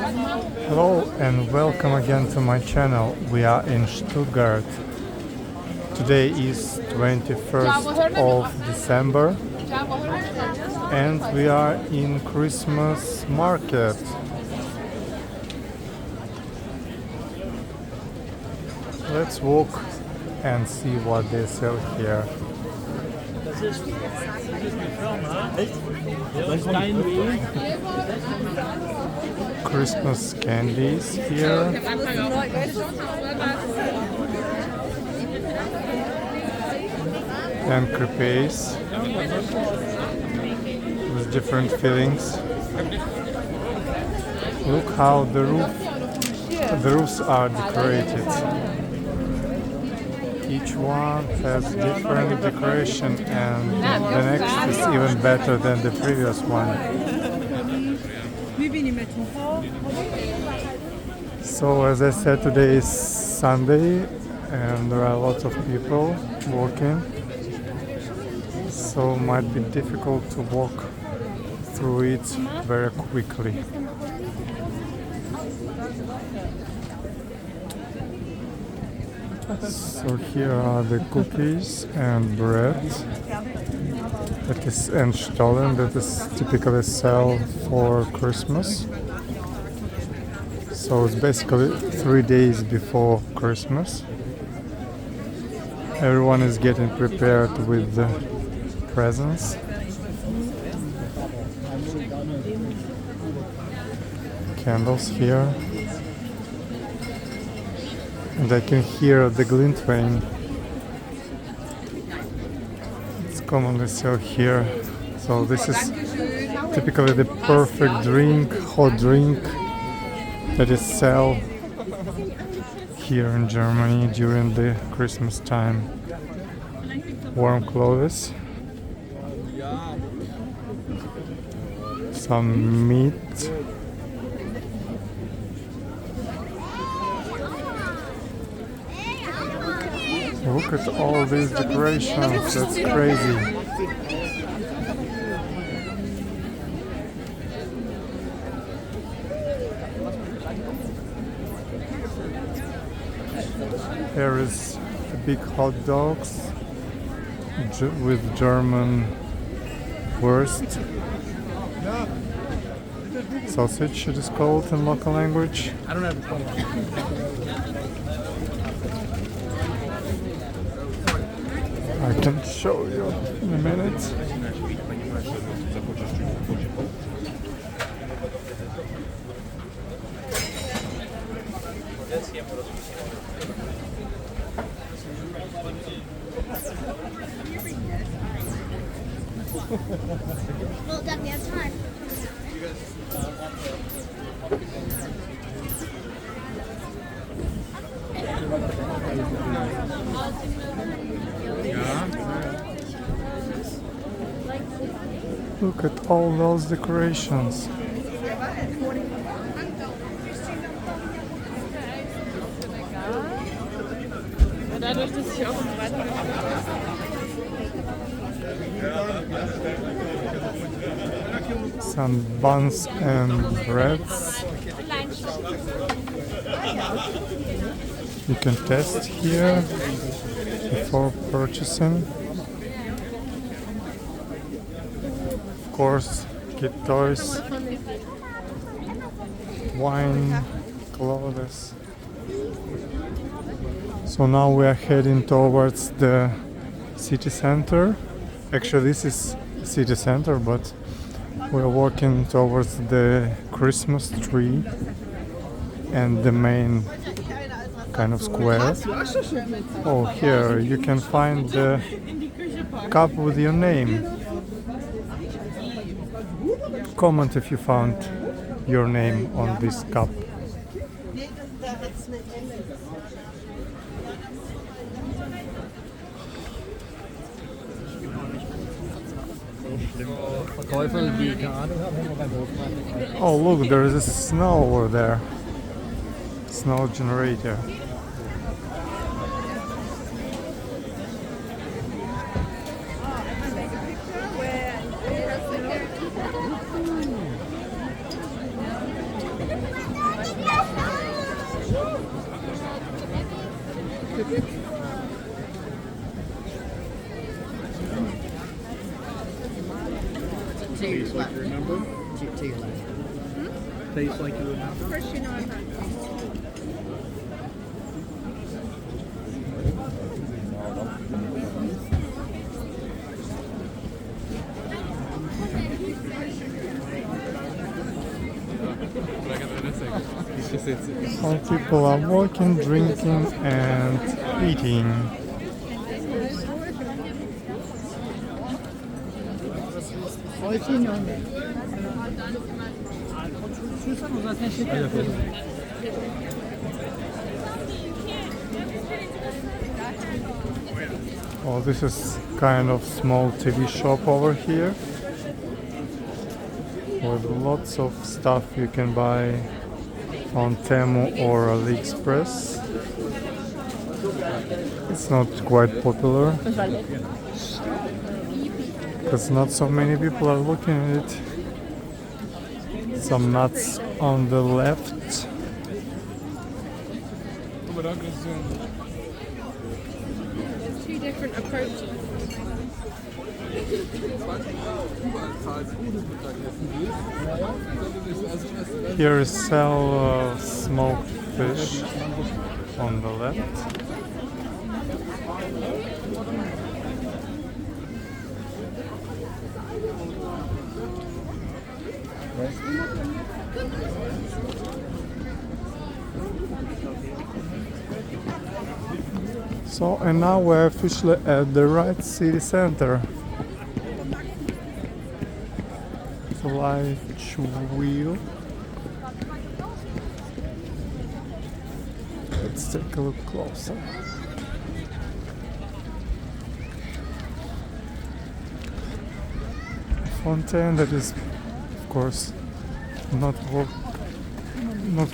Hello and welcome again to my channel. We are in Stuttgart. Today is 21st of December and we are in Christmas market. Let's walk and see what they sell here. Christmas candies here. And crepes with different fillings. Look how the roofs are decorated. Each one has different decoration and the next is even better than the previous one. So as I said, today is Sunday and there are lots of people walking, so it might be difficult to walk through it very quickly. So here are the cookies and bread that is and Stollen that is typically sold for Christmas. So it's basically 3 days before Christmas. Everyone is getting prepared with the presents. Candles here. And I can hear the glintwein. It's commonly sold here. So this is typically the perfect drink, hot drink that is sold here in Germany during the Christmas time. Warm clothes, some meat. Look at all these decorations, that's crazy. There is big hot dogs with German wurst. Sausage it is called in local language. I don't I can show you in a minute. Well done, we have time. Look at all those decorations. Some buns and breads. You can test here before purchasing. Of course, kid toys, wine, clothes. So now we are heading towards the city center. Actually, this is city center, but we are walking towards the Christmas tree and the main kind of square. Oh, here you can find the cup with your name. Comment if you found your name on this cup. Oh look, there is a snow over there. Snow generator. remember? To your left. Face like you remember. First, you know I'm not. All people are walking, drinking, and eating. Oh, this is kind of small TV shop over here with lots of stuff you can buy on Temu or AliExpress. It's not quite popular because not so many people are looking at it. Some nuts on the left. Two different approaches. Here is sell smoked fish on the left. So, and now we're officially at the right city center. It's a large wheel. Let's take a look closer. A fountain that is, of course, not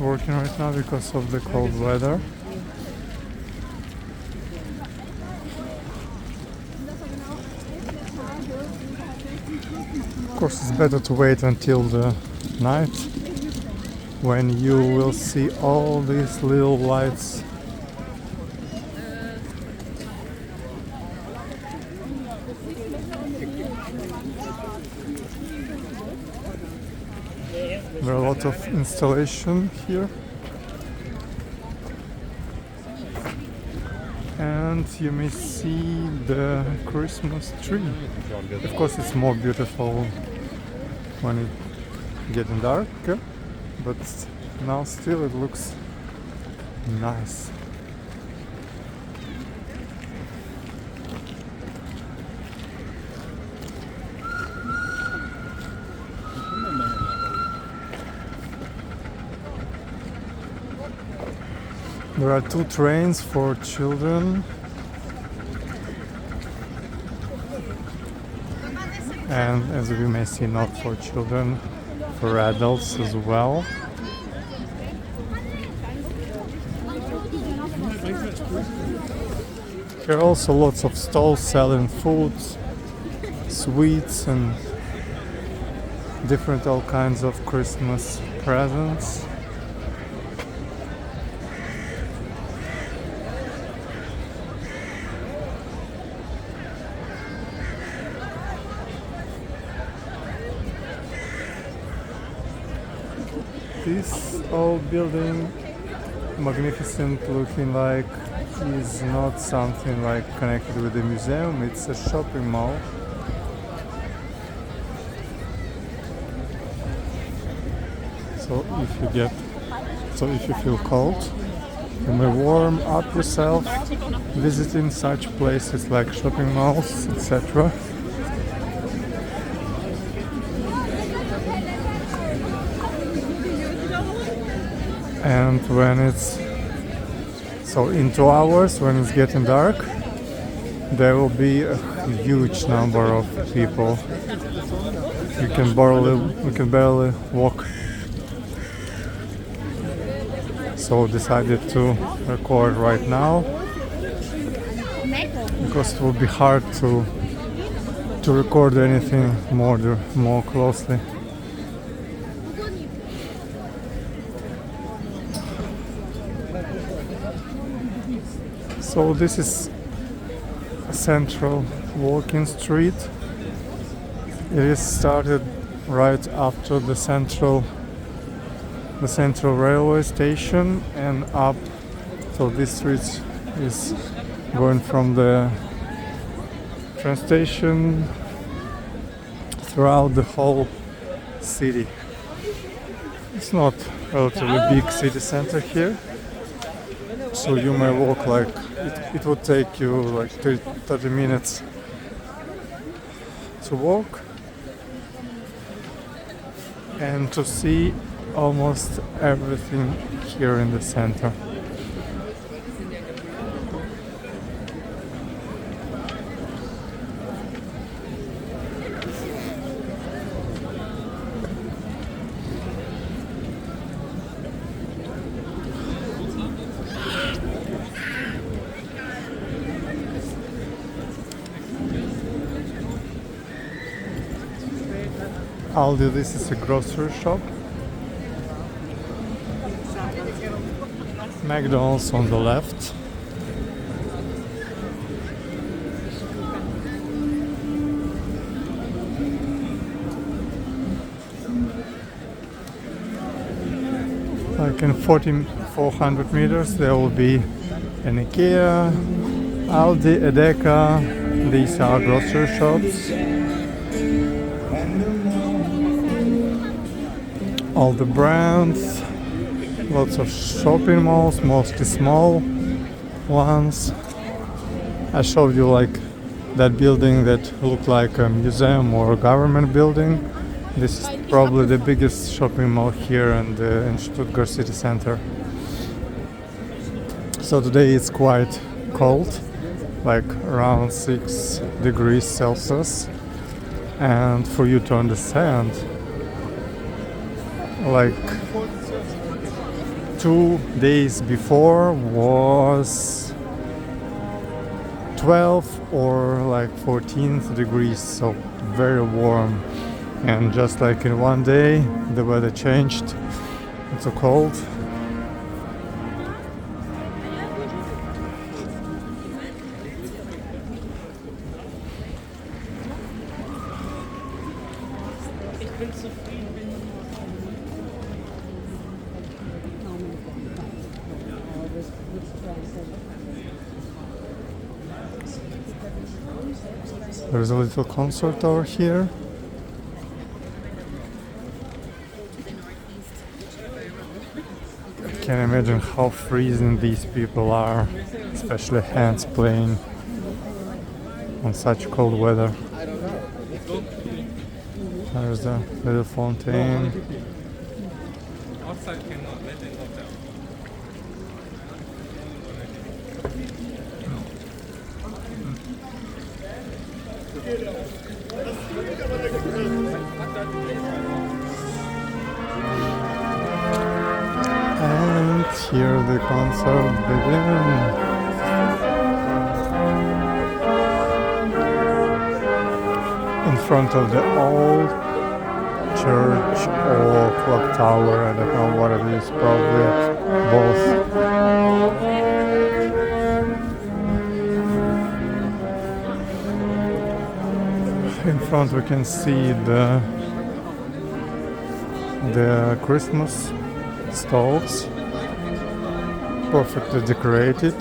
working right now because of the cold weather. Of course, it's better to wait until the night when you will see all these little lights. There are a lot of installation here. And you may see the Christmas tree. Of course, it's more beautiful when it's getting dark, but now still it looks nice. There are two trains for children and, as we may see, not for children, for adults as well. There are also lots of stalls selling foods, sweets and different all kinds of Christmas presents. This old building, magnificent looking like, is not something like connected with the museum, it's a shopping mall. So if you feel cold, you may warm up yourself visiting such places like shopping malls, etc. And when it's in 2 hours, when it's getting dark, there will be a huge number of people. We can barely walk. So decided to record right now because it will be hard to record anything more closely. So this is a central walking street. It is started right after the central railway station and up. So this street is going from the train station throughout the whole city. It's not relatively big city center here, so you may walk like it would take you like 30 minutes to walk and to see almost everything here in the center. Aldi, this is a grocery shop. McDonald's on the left. Like in 400 meters there will be an IKEA, Aldi, Edeka. These are grocery shops. All the brands, lots of shopping malls, mostly small ones. I showed you like that building that looked like a museum or a government building. This is probably the biggest shopping mall here in Stuttgart city center. So today it's quite cold, like around 6 degrees Celsius. And for you to understand, like 2 days before was 12 or like 14 degrees, so very warm. And just like in one day the weather changed. It's so cold. There's a little concert over here. I can imagine how freezing these people are, especially hands playing on such cold weather. There's a little fountain. And here the concert begins. In front of the old church or clock tower, I don't know what it is, probably both. In front we can see the Christmas stalls, perfectly decorated.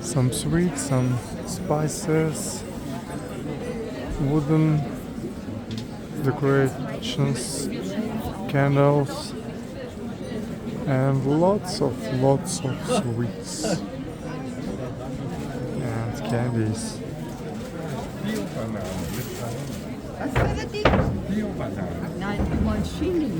Some sweets, some spices, wooden decorations, candles, and lots of sweets and candies. Was war das Ding? Nein, Mancini.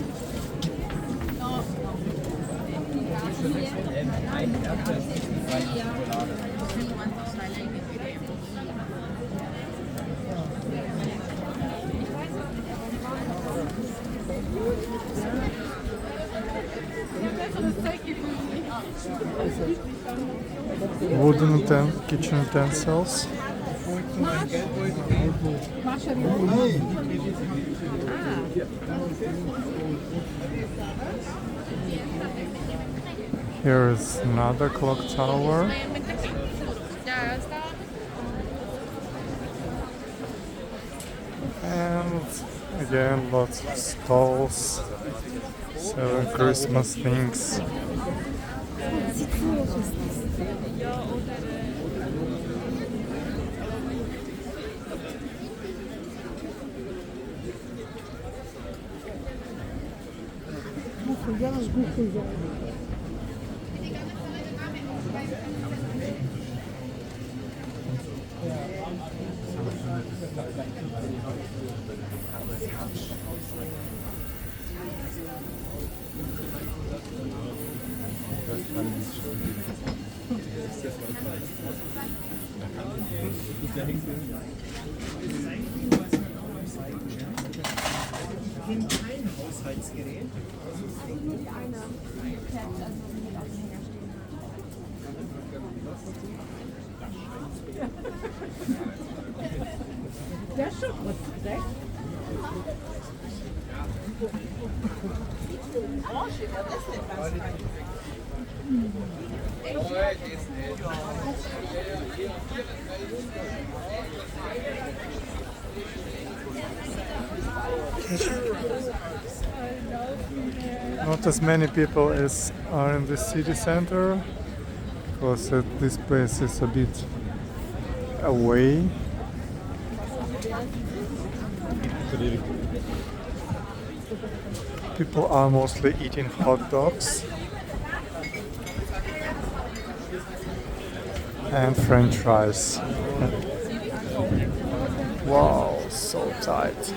Wooden kitchen utensils. Here is another clock tower. Ja, ist da. And again, lots of stalls selling Christmas things. Der ist schon gut, recht? Not as many people as are in the city center, because this place is a bit away. People are mostly eating hot dogs and French fries. Wow, so tight.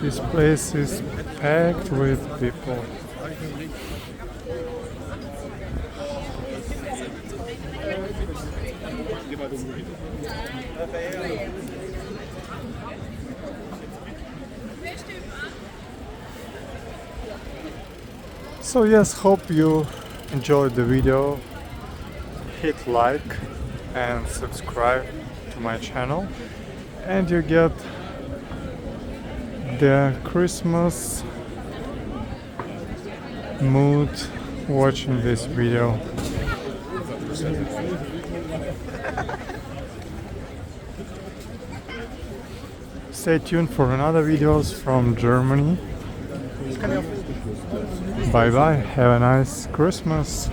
This place is packed with people. So yes, hope you enjoyed the video. Hit like and subscribe to my channel, and you get the Christmas mood watching this video. Stay tuned for another videos from Germany. Bye bye, have a nice Christmas.